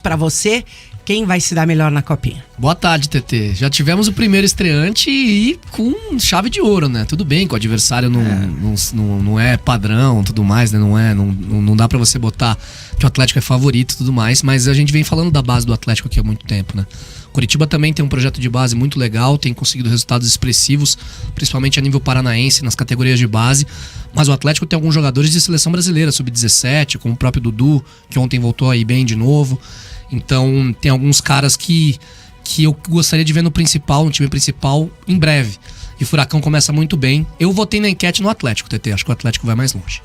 Pra você, quem vai se dar melhor na Copinha? Boa tarde, TT. Já tivemos o primeiro estreante e com chave de ouro, né? Tudo bem que o adversário não é padrão, tudo mais, né? Não dá pra você botar que o Atlético é favorito e tudo mais, mas a gente vem falando da base do Atlético aqui há muito tempo, né? Curitiba também tem um projeto de base muito legal, tem conseguido resultados expressivos, principalmente a nível paranaense, nas categorias de base, mas o Atlético tem alguns jogadores de seleção brasileira, sub-17, como o próprio Dudu, que ontem voltou aí bem de novo. Então tem alguns caras que eu gostaria de ver no time principal, em breve. E o Furacão começa muito bem. Eu votei na enquete no Atlético, TT, acho que o Atlético vai mais longe.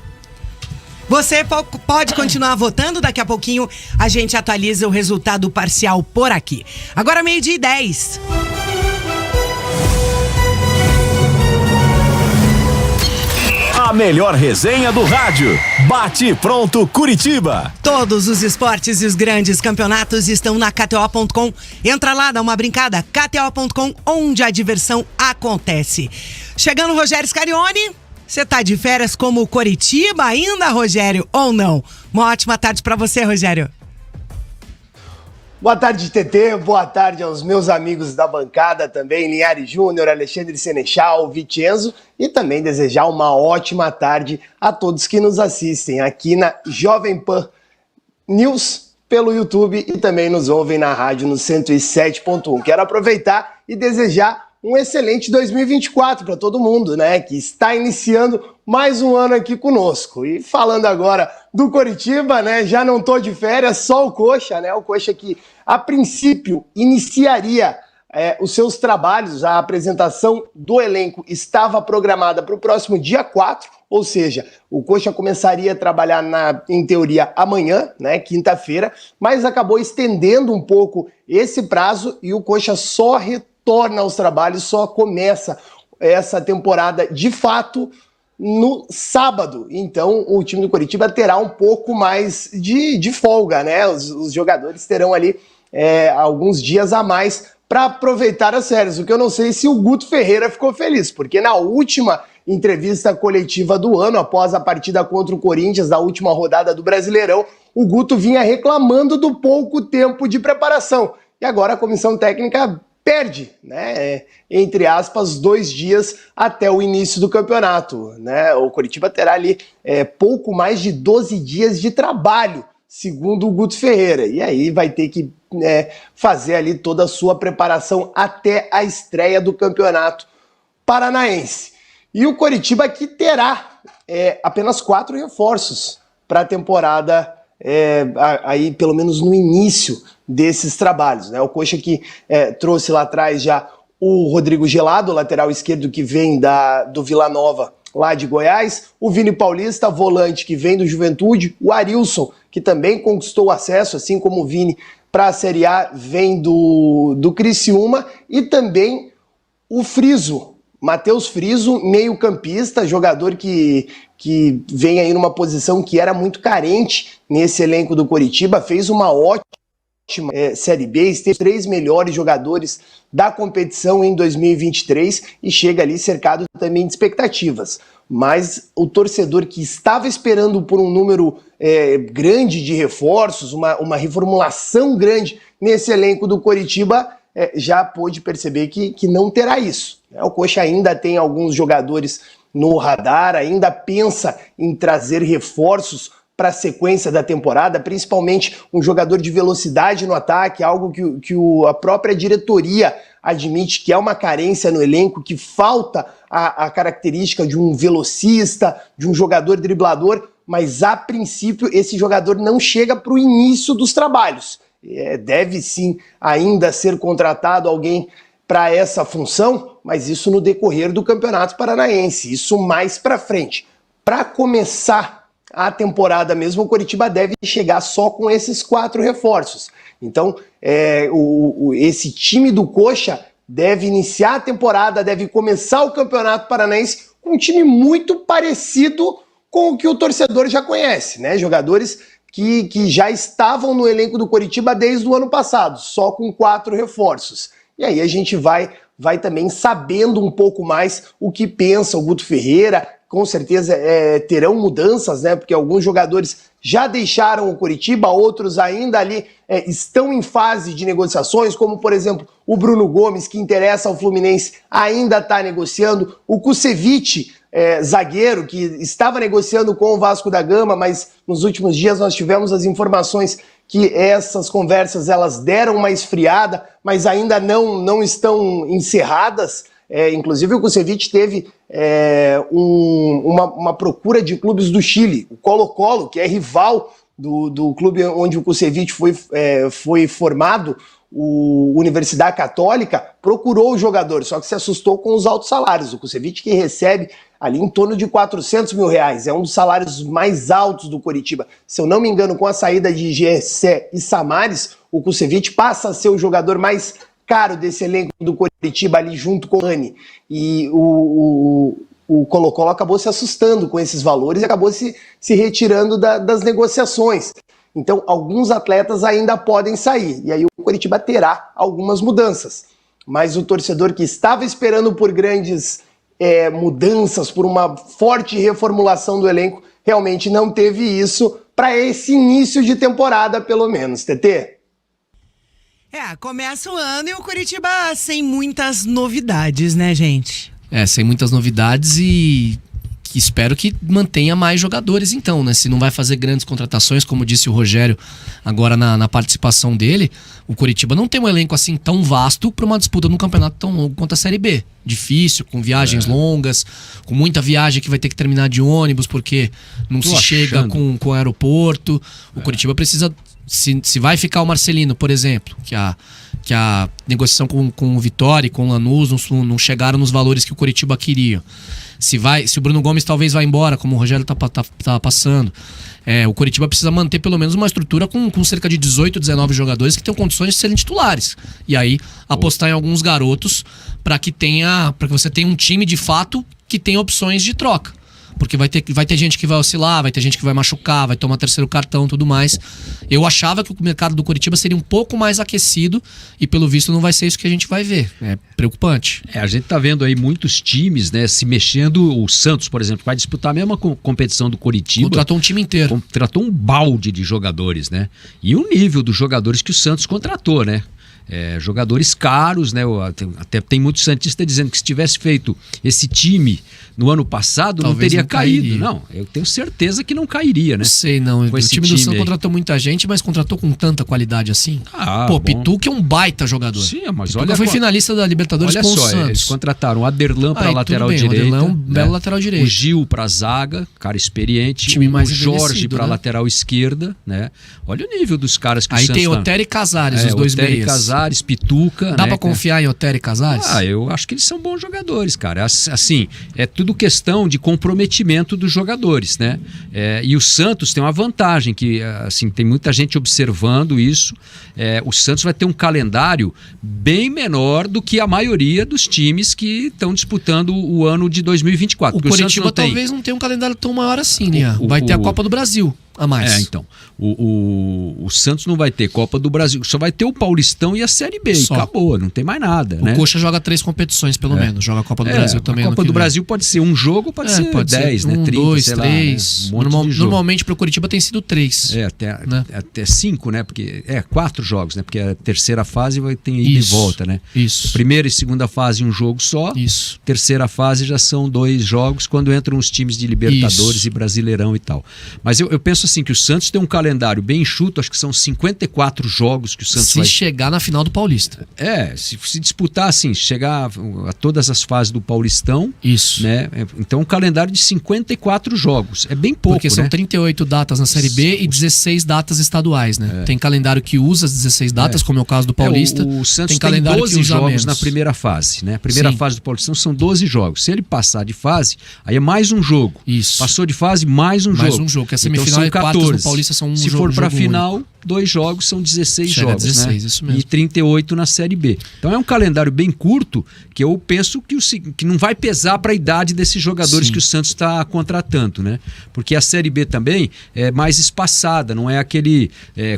Você pode continuar votando, daqui a pouquinho a gente atualiza o resultado parcial por aqui. Agora 12:10. A melhor resenha do rádio. Bate pronto Curitiba. Todos os esportes e os grandes campeonatos estão na KTO.com. Entra lá, dá uma brincada. KTO.com, onde a diversão acontece. Chegando o Rogério Scarione. Você tá de férias como o Coritiba ainda, Rogério, ou não? Uma ótima tarde pra você, Rogério. Boa tarde, TT. Boa tarde aos meus amigos da bancada também, Linhares Júnior, Alexandre Senechal, Vicenzo, e também desejar uma ótima tarde a todos que nos assistem aqui na Jovem Pan News pelo YouTube e também nos ouvem na rádio no 107.1. Quero aproveitar e desejar um excelente 2024 para todo mundo, né, que está iniciando mais um ano aqui conosco. E falando agora do Coritiba, né, já não tô de férias, só o Coxa, né, o Coxa que a princípio iniciaria os seus trabalhos, a apresentação do elenco estava programada para o próximo dia 4, ou seja, o Coxa começaria a trabalhar em teoria amanhã, né, quinta-feira, mas acabou estendendo um pouco esse prazo e o Coxa só retorna aos trabalhos, só começa essa temporada de fato no sábado. Então o time do Coritiba terá um pouco mais de folga, né? Os jogadores terão ali alguns dias a mais para aproveitar as férias. O que eu não sei se o Guto Ferreira ficou feliz, porque na última entrevista coletiva do ano, após a partida contra o Corinthians, da última rodada do Brasileirão, o Guto vinha reclamando do pouco tempo de preparação. E agora a comissão técnica perde, né, entre aspas, 2 dias até o início do campeonato, né? O Coritiba terá ali pouco mais de 12 dias de trabalho, segundo o Guto Ferreira, e aí vai ter que fazer ali toda a sua preparação até a estreia do campeonato paranaense. E o Coritiba que terá apenas 4 reforços para a temporada, aí pelo menos no início desses trabalhos, né? O Coxa que trouxe lá atrás já o Rodrigo Gelado, lateral esquerdo que vem do Vila Nova, lá de Goiás, o Vini Paulista, volante que vem do Juventude, o Arilson, que também conquistou acesso, assim como o Vini, para a Série A, vem do Criciúma, e também o Friso, Matheus Friso, meio-campista, jogador que vem aí numa posição que era muito carente nesse elenco do Coritiba, fez uma ótima Série B, teve 3 melhores jogadores da competição em 2023 e chega ali cercado também de expectativas. Mas o torcedor que estava esperando por um número grande de reforços, uma reformulação grande nesse elenco do Coritiba, já pôde perceber que não terá isso. O Coxa ainda tem alguns jogadores no radar, ainda pensa em trazer reforços para a sequência da temporada, principalmente um jogador de velocidade no ataque, algo que a própria diretoria admite que é uma carência no elenco, que falta a característica de um velocista, de um jogador driblador, mas a princípio esse jogador não chega para o início dos trabalhos. Deve sim ainda ser contratado alguém para essa função, mas isso no decorrer do Campeonato Paranaense, isso mais para frente. Para começar a temporada mesmo, o Coritiba deve chegar só com esses 4 reforços. Então, esse time do Coxa deve iniciar a temporada, deve começar o Campeonato Paranaense com um time muito parecido com o que o torcedor já conhece, né? Jogadores que já estavam no elenco do Coritiba desde o ano passado, só com 4 reforços. E aí a gente vai também sabendo um pouco mais o que pensa o Guto Ferreira. Com certeza terão mudanças, né? Porque alguns jogadores já deixaram o Coritiba, outros ainda ali estão em fase de negociações, como, por exemplo, o Bruno Gomes, que interessa ao Fluminense, ainda está negociando. O Kusevich, zagueiro, que estava negociando com o Vasco da Gama, mas nos últimos dias nós tivemos as informações que essas conversas elas deram uma esfriada, mas ainda não estão encerradas. Inclusive o Kusevich teve uma procura de clubes do Chile. O Colo-Colo, que é rival do clube onde o Kusevich foi formado, o Universidade Católica, procurou o jogador, só que se assustou com os altos salários. O Kusevich, que recebe ali em torno de R$400 mil, é um dos salários mais altos do Coritiba. Se eu não me engano, com a saída de Gessé e Samaris, o Kusevich passa a ser o jogador mais caro desse elenco do Coritiba ali junto com o Rani. E o Colo-Colo acabou se assustando com esses valores e acabou se retirando das negociações. Então, alguns atletas ainda podem sair, e aí o Coritiba terá algumas mudanças. Mas o torcedor que estava esperando por grandes mudanças, por uma forte reformulação do elenco, realmente não teve isso para esse início de temporada, pelo menos, TT. Começa o ano e o Coritiba sem muitas novidades, né, gente? Sem muitas novidades e que espero que mantenha mais jogadores então, né? Se não vai fazer grandes contratações, como disse o Rogério agora na participação dele, o Coritiba não tem um elenco assim tão vasto para uma disputa num campeonato tão longo quanto a Série B. Difícil, com viagens longas, com muita viagem que vai ter que terminar de ônibus porque não se chega com o aeroporto. O Coritiba precisa... Se vai ficar o Marcelino, por exemplo, que a negociação com o Vitória e com o Lanús não chegaram nos valores que o Coritiba queria. Se o Bruno Gomes talvez vá embora, como o Rogério tá passando. O Coritiba precisa manter pelo menos uma estrutura com cerca de 18, 19 jogadores que tenham condições de serem titulares. E aí apostar em alguns garotos para que você tenha um time de fato que tenha opções de troca. Porque vai ter gente que vai oscilar, vai ter gente que vai machucar, vai tomar terceiro cartão e tudo mais. Eu achava que o mercado do Coritiba seria um pouco mais aquecido e pelo visto não vai ser isso que a gente vai ver. É preocupante. A gente tá vendo aí muitos times, né, se mexendo. O Santos, por exemplo, vai disputar a mesma competição do Coritiba. Contratou um time inteiro. Contratou um balde de jogadores, né? E o nível dos jogadores que o Santos contratou, né? Jogadores caros, né? Até tem muito santista dizendo que se tivesse feito esse time no ano passado, talvez não teria caído. Não, eu tenho certeza que não cairia, né? Não sei, não. O time do Santos contratou muita gente, mas contratou com tanta qualidade assim. Pituca é um baita jogador. Sim, mas Pituca foi finalista da Libertadores com o Santos. Eles contrataram o Aderlan para lateral direita. O Aderlan é um belo lateral direito. O Gil para zaga, cara experiente. Time mais o Jorge para né? lateral esquerda, né? Olha o nível dos caras que o Aí Santos tem Otero e Casares, os dois Otero meias. Casares, Pituca. Dá pra confiar em Otero e Casares? Eu acho que eles são bons jogadores, cara. Assim, é tudo questão de comprometimento dos jogadores, né? E o Santos tem uma vantagem, que assim, tem muita gente observando isso. O Santos vai ter um calendário bem menor do que a maioria dos times que estão disputando o ano de 2024. O Coritiba talvez não tenha um calendário tão maior assim, né? Vai ter a Copa do Brasil a mais. Então. O Santos não vai ter Copa do Brasil, só vai ter o Paulistão e a Série B. E acabou, não tem mais nada. O Coxa joga 3 competições, pelo menos. Joga a Copa do Brasil também. A Copa do Brasil pode ser um jogo, pode ser 10, né? 30, 2, sei 3. Lá, né? Normalmente pro Coritiba tem sido 3. Até 5, né? Porque 4 jogos, né? Porque a terceira fase vai ter ida e volta, né? Isso. Primeira e segunda fase, um jogo só. Isso. Terceira fase já são 2 jogos, quando entram os times de Libertadores e Brasileirão e tal. Mas eu penso assim, que o Santos tem um calendário bem enxuto, acho que são 54 jogos que o Santos vai... Se chegar na final do Paulista. Se disputar assim, chegar a todas as fases do Paulistão. Isso. Né? Então um calendário de 54 jogos. É bem pouco, porque são 38 datas na Série B e 16 datas estaduais, né? Tem calendário que usa as 16 datas, como é o caso do Paulista. O Santos tem calendário 12 que usa jogos menos. na primeira fase, né? A primeira fase do Paulistão são 12 jogos. Se ele passar de fase, aí é mais um jogo. Isso. Passou de fase, mais um jogo. Mais um jogo, que a semifinal então, são e quartas do Paulista são um Se jogo. for pra final, único. 2 jogos são 16 Chega jogos, 16, né? isso mesmo. E 38 na Série B. Então é um calendário bem curto, que eu penso que não vai pesar para a idade desses jogadores que o Santos está contratando, né? Porque a Série B também é mais espaçada, não é aquele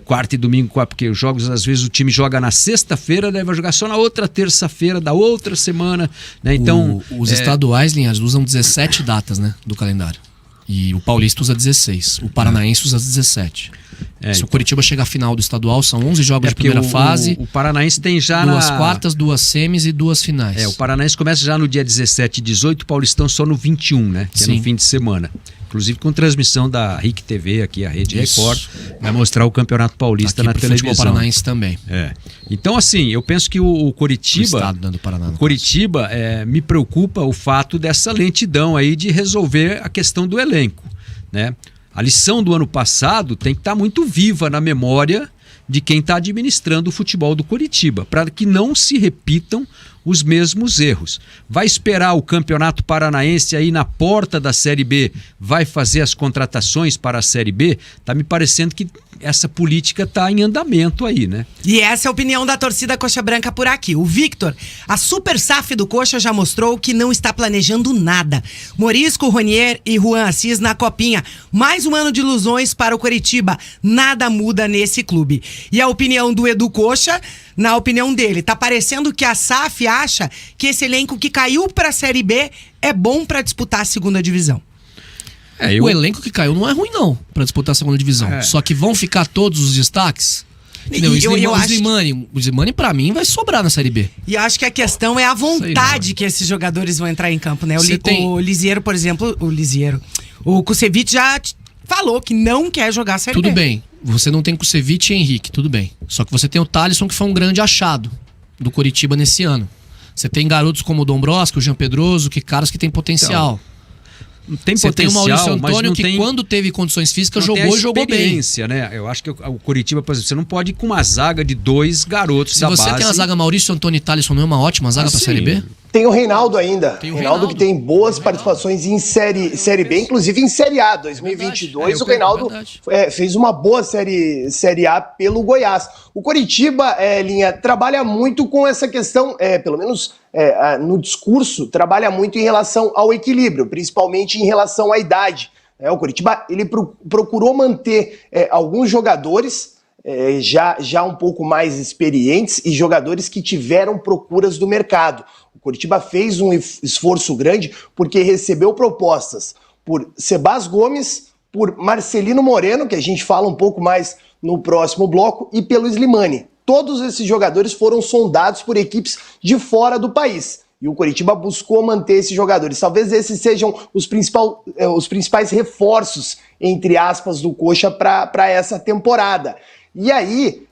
quarta e domingo, porque os jogos, às vezes, o time joga na sexta-feira, daí vai jogar só na outra terça-feira da outra semana, né? Então... Os estaduais, Linhares, usam 17 datas, né, do calendário. E o Paulista usa 16. O Paranaense usa 17. Se o Coritiba chegar à final do estadual, são 11 jogos de primeira fase. O Paranaense tem já duas quartas, 2 semis e 2 finais. O Paranaense começa já no dia 17 e 18, o Paulistão só no 21, né? Que é no fim de semana. Inclusive com transmissão da RIC TV, aqui a Rede Record, vai mostrar o Campeonato Paulista na televisão. O Paranaense também. Então, assim, eu penso que o Coritiba... O estado do Paraná. O Coritiba, me preocupa o fato dessa lentidão aí de resolver a questão do elenco, né? A lição do ano passado tem que estar muito viva na memória de quem está administrando o futebol do Coritiba, para que não se repitam os mesmos erros. Vai esperar o Campeonato Paranaense aí na porta da Série B, vai fazer as contratações para a Série B? Tá me parecendo que essa política tá em andamento aí, né? E essa é a opinião da torcida Coxa Branca por aqui. O Victor, a super SAF do Coxa já mostrou que não está planejando nada. Morisco, Ronier e Juan Assis na copinha. Mais um ano de ilusões para o Coritiba. Nada muda nesse clube. E a opinião do Edu Coxa, na opinião dele, tá parecendo que a SAF acha que esse elenco que caiu para a Série B é bom para disputar a segunda divisão. O elenco que caiu não é ruim não para disputar a segunda divisão. Só que vão ficar todos os destaques. O Slimani pra mim vai sobrar na Série B. E eu acho que a questão é a vontade que esses jogadores vão entrar em campo, né? O Lisieiro, por exemplo, o Kusevich já falou que não quer jogar a Série B. Tudo bem, você não tem Kusevich e Henrique, tudo bem. Só que você tem o Thalisson, que foi um grande achado do Coritiba nesse ano. Você tem garotos como o Dombrowski, o Jean Pedroso, caras que têm potencial. Você tem o Maurício Antônio que quando teve condições físicas jogou e jogou bem. Né? Eu acho que o Coritiba, por exemplo, você não pode ir com uma zaga de 2 garotos da base. Se você tem a zaga Maurício Antônio e Thalisson, não é uma ótima zaga para a Série B? Tem o Reinaldo ainda. Reinaldo que tem boas participações em série B, inclusive em Série A. 2022, o Reinaldo fez uma boa série A pelo Goiás. O Coritiba, Linha, trabalha muito com essa questão, pelo menos no discurso, trabalha muito em relação ao equilíbrio, principalmente em relação à idade. O Coritiba ele procurou manter alguns jogadores já um pouco mais experientes e jogadores que tiveram procuras do mercado. O Coritiba fez um esforço grande porque recebeu propostas por Sebas Gomes, por Marcelino Moreno, que a gente fala um pouco mais no próximo bloco, e pelo Slimani. Todos esses jogadores foram sondados por equipes de fora do país. E o Coritiba buscou manter esses jogadores. Talvez esses sejam os principais reforços, entre aspas, do Coxa para essa temporada. E aí,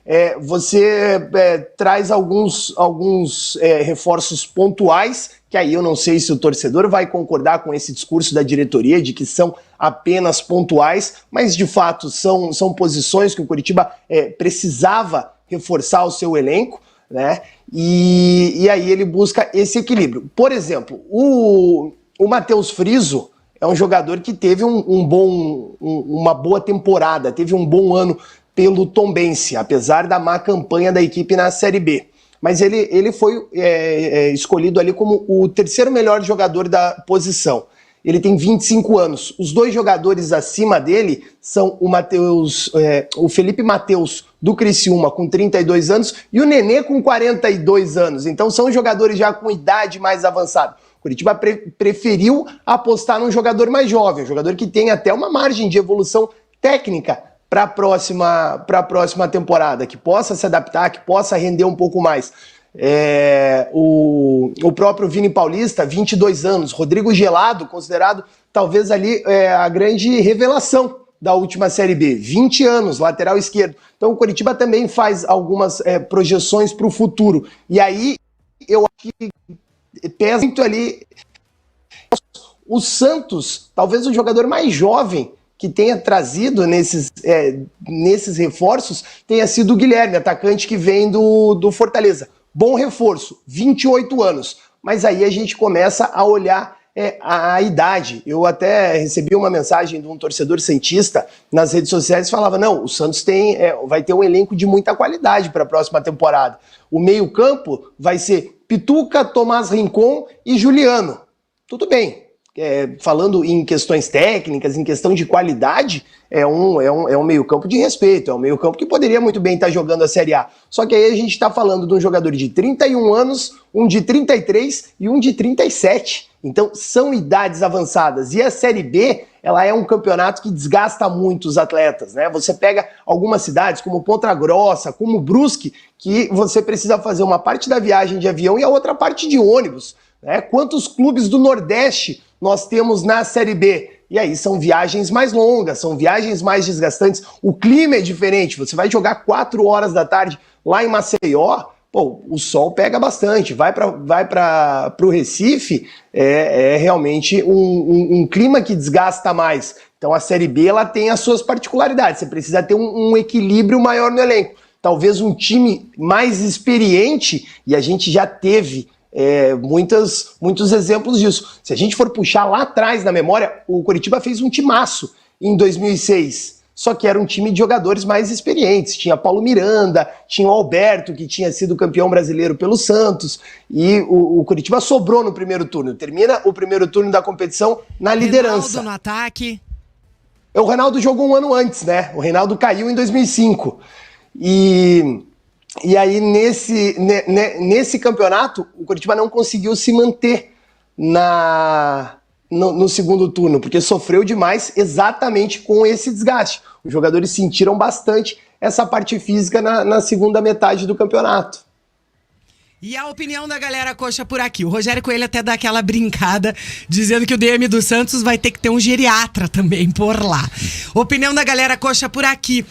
você traz alguns reforços pontuais, que aí eu não sei se o torcedor vai concordar com esse discurso da diretoria de que são apenas pontuais, mas de fato são posições que o Coritiba precisava reforçar o seu elenco, né? E aí ele busca esse equilíbrio. Por exemplo, o Matheus Friso é um jogador que teve uma boa temporada, teve um bom ano pelo Tombense, apesar da má campanha da equipe na Série B. Mas ele foi escolhido ali como o terceiro melhor jogador da posição. Ele tem 25 anos. Os 2 jogadores acima dele são o Felipe Matheus, do Criciúma, com 32 anos, e o Nenê, com 42 anos. Então são jogadores já com idade mais avançada. O Coritiba preferiu apostar num jogador mais jovem, um jogador que tem até uma margem de evolução técnica para a próxima temporada, que possa se adaptar, que possa render um pouco mais. O próprio Vini Paulista, 22 anos, Rodrigo Gelado, considerado talvez ali a grande revelação da última Série B, 20 anos, lateral esquerdo. Então o Coritiba também faz algumas projeções para o futuro. E aí eu acho que pesa muito ali o Santos, talvez o jogador mais jovem que tenha trazido nesses reforços tenha sido o Guilherme, atacante que vem do Fortaleza. Bom reforço, 28 anos. Mas aí a gente começa a olhar a idade. Eu até recebi uma mensagem de um torcedor santista nas redes sociais que falava, não, o Santos vai ter um elenco de muita qualidade para a próxima temporada. O meio-campo vai ser Pituca, Tomás Rincon e Juliano. Tudo bem. falando em questões técnicas, em questão de qualidade, é um meio-campo de respeito, é um meio-campo que poderia muito bem estar jogando a Série A. Só que aí a gente está falando de um jogador de 31 anos, um de 33 e um de 37. Então são idades avançadas. E a Série B, ela é um campeonato que desgasta muito os atletas, né? Você pega algumas cidades como Ponta Grossa, como Brusque, que você precisa fazer uma parte da viagem de avião e a outra parte de ônibus, né? Quantos clubes do Nordeste nós temos na Série B? E aí são viagens mais longas, são viagens mais desgastantes, o clima é diferente, você vai jogar 4 horas da tarde lá em Maceió, pô, o sol pega bastante, vai para o Recife, é realmente um clima que desgasta mais. Então a Série B ela tem as suas particularidades, você precisa ter um equilíbrio maior no elenco. Talvez um time mais experiente, e a gente já teve muitos exemplos disso. Se a gente for puxar lá atrás na memória, o Coritiba fez um timaço em 2006, só que era um time de jogadores mais experientes. Tinha Paulo Miranda, tinha o Alberto, que tinha sido campeão brasileiro pelo Santos, e o Coritiba sobrou no primeiro turno. Termina o primeiro turno da competição na liderança. Reinaldo no ataque. O Reinaldo jogou um ano antes, né? O Reinaldo caiu em 2005. E aí, nesse campeonato, o Coritiba não conseguiu se manter no segundo turno, porque sofreu demais exatamente com esse desgaste. Os jogadores sentiram bastante essa parte física na segunda metade do campeonato. E a opinião da galera coxa por aqui. O Rogério Coelho até dá aquela brincada, dizendo que o DM do Santos vai ter que ter um geriatra também por lá. Opinião da galera coxa por aqui.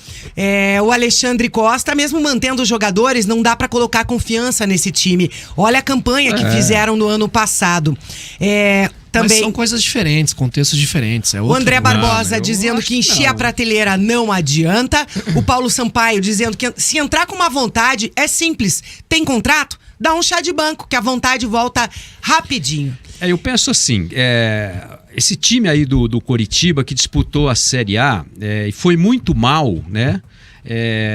O Alexandre Costa, mesmo mantendo os jogadores, não dá pra colocar confiança nesse time. Olha a campanha que fizeram no ano passado. Também. Mas são coisas diferentes, contextos diferentes. O André Barbosa dizendo que encher a prateleira não adianta. O Paulo Sampaio dizendo que se entrar com uma vontade, é simples. Tem contrato? Dá um chá de banco, que a vontade volta rapidinho. Eu penso assim, esse time aí do Coritiba que disputou a Série A e foi muito mal, né?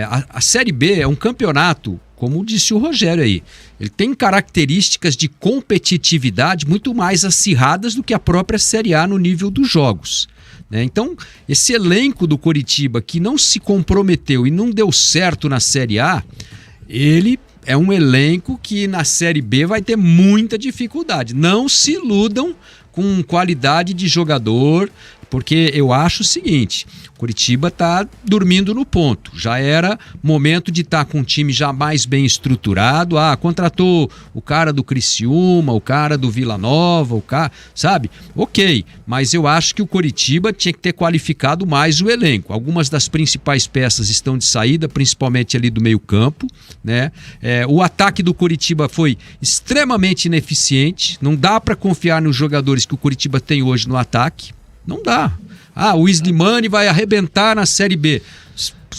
A Série B é um campeonato, como disse o Rogério aí, ele tem características de competitividade muito mais acirradas do que a própria Série A no nível dos jogos, né? Então, esse elenco do Coritiba que não se comprometeu e não deu certo na Série A, ele é um elenco que na Série B vai ter muita dificuldade. Não se iludam com qualidade de jogador, porque eu acho o seguinte, o Coritiba está dormindo no ponto. Já era momento de estar com um time já mais bem estruturado. Contratou o cara do Criciúma, o cara do Vila Nova, o cara, sabe? Ok, mas eu acho que o Coritiba tinha que ter qualificado mais o elenco. Algumas das principais peças estão de saída, principalmente ali do meio campo, né? O ataque do Coritiba foi extremamente ineficiente. Não dá para confiar nos jogadores que o Coritiba tem hoje no ataque. Não dá. O Slimani vai arrebentar na Série B.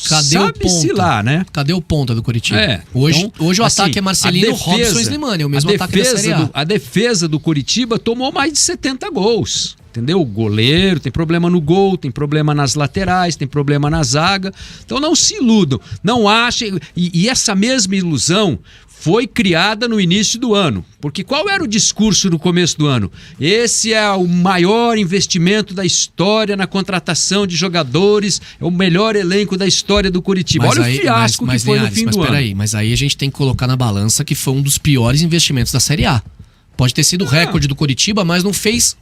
Cadê o ponta? Lá, né? Cadê o ponta do Coritiba? Hoje o ataque é Marcelino, Robson e Slimani, o mesmo ataque da Série A. A defesa do Coritiba tomou mais de 70 gols. Entendeu? O goleiro tem problema no gol, tem problema nas laterais, tem problema na zaga. Então não se iludam. Não achem. E essa mesma ilusão foi criada no início do ano. Porque qual era o discurso no começo do ano? Esse é o maior investimento da história na contratação de jogadores, é o melhor elenco da história do Coritiba. Olha o fiasco que foi no fim do ano. Mas aí a gente tem que colocar na balança que foi um dos piores investimentos da Série A. Pode ter sido o recorde do Coritiba, mas não fez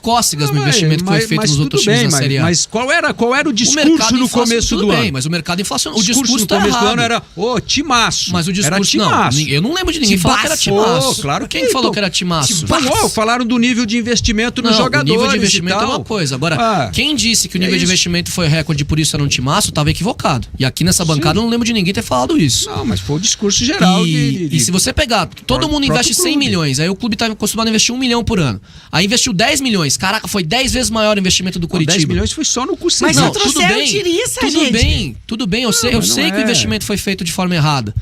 cócegas no investimento que foi feito nos outros times da Série A. Mas qual era o discurso no começo do ano? Mas o mercado inflacionou. O discurso no começo do ano era timaço. Mas o discurso era timaço. Não, eu não lembro de ninguém falar que era timaço. Claro Quem falou que era timaço? Falaram do nível de investimento nos jogadores. O nível de investimento é uma coisa. Agora, quem disse que o nível de investimento foi recorde, por isso era um timaço, estava equivocado. E aqui nessa bancada eu não lembro de ninguém ter falado isso. Não, mas foi o discurso geral. E se você pegar, todo mundo investe 100 milhões, aí o clube está acostumado a investir 1 milhão por ano. Aí investiu 10 milhões. Caraca, foi 10 vezes maior o investimento do Coritiba. 10 milhões foi só no curso. Mas não, tudo bem. Tudo bem. Eu sei que o investimento foi feito de forma errada.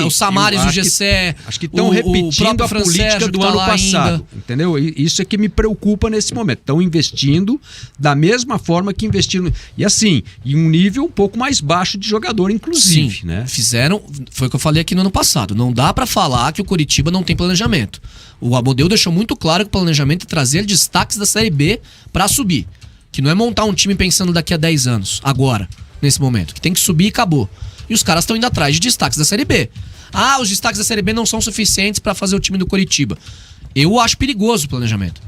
O Samaris, o Gessé, acho que estão repetindo a política do ano passado. Entendeu? Isso é que me preocupa nesse momento. Estão investindo da mesma forma que investiram. E assim, em um nível um pouco mais baixo de jogador, inclusive. Né? Fizeram. Foi o que eu falei aqui no ano passado. Não dá pra falar que o Coritiba não tem planejamento. O Amodeu deixou muito claro que o planejamento é trazer destaques da Série B pra subir. Que não é montar um time pensando daqui a 10 anos, agora, nesse momento. Que tem que subir e acabou. E os caras estão indo atrás de destaques da Série B. Ah, os destaques da Série B não são suficientes pra fazer o time do Coritiba. Eu acho perigoso o planejamento.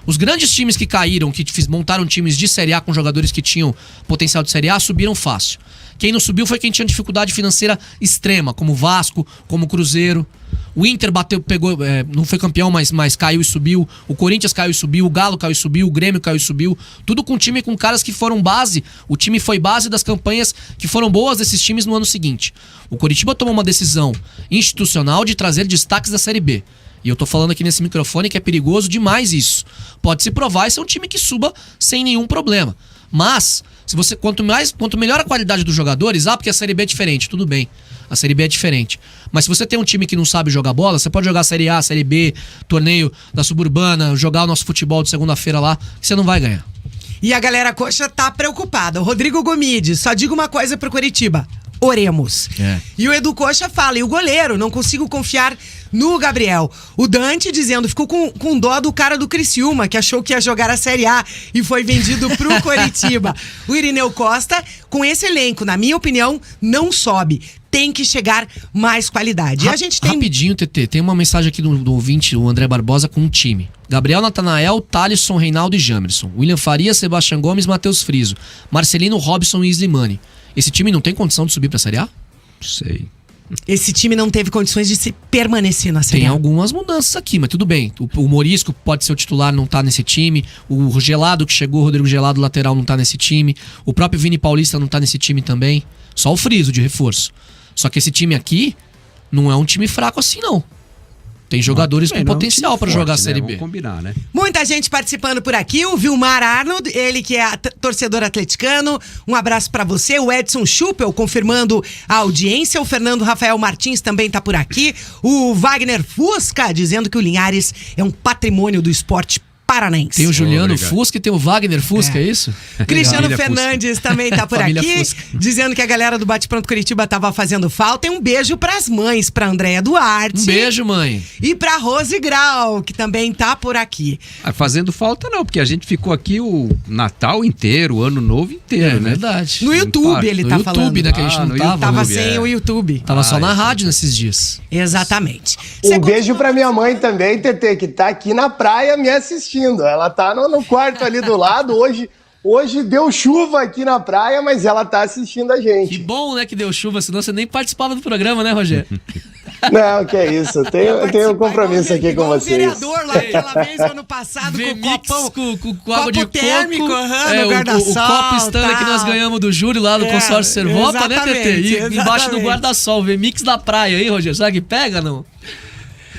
Os grandes times que caíram, que montaram times de Série A com jogadores que tinham potencial de Série A, subiram fácil. Quem não subiu foi quem tinha dificuldade financeira extrema, como o Vasco, como o Cruzeiro. O Inter pegou, não foi campeão, mas caiu e subiu. O Corinthians caiu e subiu, o Galo caiu e subiu, o Grêmio caiu e subiu. Tudo com time com caras que foram base. O time foi base das campanhas que foram boas desses times no ano seguinte. O Coritiba tomou uma decisão institucional de trazer destaques da Série B. E eu tô falando aqui nesse microfone que é perigoso demais isso. Pode se provar e ser um time que suba sem nenhum problema. Mas, quanto melhor a qualidade dos jogadores, porque a Série B é diferente, tudo bem. A Série B é diferente. Mas se você tem um time que não sabe jogar bola, você pode jogar Série A, Série B, torneio da Suburbana, jogar o nosso futebol de segunda-feira lá, que você não vai ganhar. E a galera coxa tá preocupada. O Rodrigo Gomide, só diga uma coisa pro Coritiba. Oremos. E o Edu Coxa fala, e o goleiro, não consigo confiar no Gabriel. O Dante dizendo, ficou com dó do cara do Criciúma, que achou que ia jogar a Série A e foi vendido pro Coritiba. O Irineu Costa, com esse elenco, na minha opinião, não sobe. Tem que chegar mais qualidade. E a gente tem... Rapidinho, TT, tem uma mensagem aqui do ouvinte, o André Barbosa, com um time. Gabriel, Natanael, Thalisson, Reinaldo e Jamerson. William Faria, Sebastião Gomes, Matheus Friso. Marcelino, Robson e Slimani. Esse time não tem condição de subir pra Série A? Sei. Esse time não teve condições de se permanecer na Série A. Tem algumas mudanças aqui, mas tudo bem. O Morisco pode ser o titular, não tá nesse time. O Gelado que chegou, o Rodrigo Gelado, lateral, não tá nesse time. O próprio Vini Paulista não tá nesse time também. Só o Friso de reforço. Só que esse time aqui não é um time fraco assim, não. Tem jogadores com potencial pra jogar a Série B. Vamos combinar, né? Muita gente participando por aqui. O Vilmar Arnold, ele que é torcedor atleticano. Um abraço pra você. O Edson Schuppel confirmando a audiência. O Fernando Rafael Martins também tá por aqui. O Wagner Fusca dizendo que o Linhares é um patrimônio do esporte paranaense. Tem o Juliano Fusca e tem o Wagner Fusca, é isso? Cristiano Fernandes também tá por aqui, dizendo que a galera do Bate Pronto Curitiba tava fazendo falta. E um beijo pras mães, pra Andréia Duarte. Um beijo, mãe. E pra Rose Grau, que também tá por aqui. Fazendo falta não, porque a gente ficou aqui o Natal inteiro, o Ano Novo inteiro, né? Verdade. No YouTube ele tá falando. No YouTube, né, que a gente não tava. Tava sem o YouTube. Tava só na rádio nesses dias. Exatamente. Um beijo pra minha mãe também, TT, que tá aqui na praia me assistindo. Ela tá no quarto ali do lado. Hoje deu chuva aqui na praia, mas ela tá assistindo a gente. Que bom, né, que deu chuva, senão você nem participava do programa, né, Rogério? Não, que é isso. Eu tenho um compromisso aqui com vocês. O vereador lá aquela vez, ano passado, com o copão, com água de térmico, coco. no guarda-sol. O copo Stanley que nós ganhamos do Júlio lá do consórcio Servopa, né, TT? E embaixo do guarda-sol, Vmix da praia, hein, Rogério? Será que pega, não?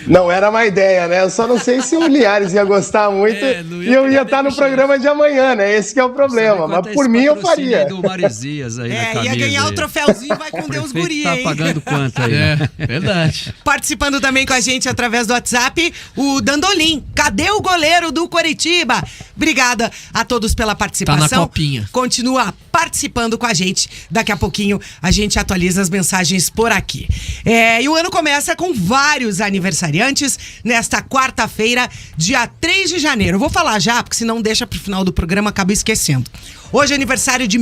Não era uma ideia, né? Eu só não sei se o Linhares ia gostar muito e eu ia estar no programa de amanhã, né? Esse que é o problema. Mas por mim eu faria. Do Maresias aí na camisa, ia ganhar o troféuzinho, vai com Deus guri, tá hein? pagando quanto aí? Verdade. Participando também com a gente através do WhatsApp, o Dandolim. Cadê o goleiro do Coritiba? Obrigada a todos pela participação. Tá na copinha. Continua participando com a gente. Daqui a pouquinho a gente atualiza as mensagens por aqui. E o ano começa com vários aniversariantes nesta quarta-feira, dia 3 de janeiro. Eu vou falar já, porque senão deixa pro final do programa, acabo esquecendo. Hoje é aniversário de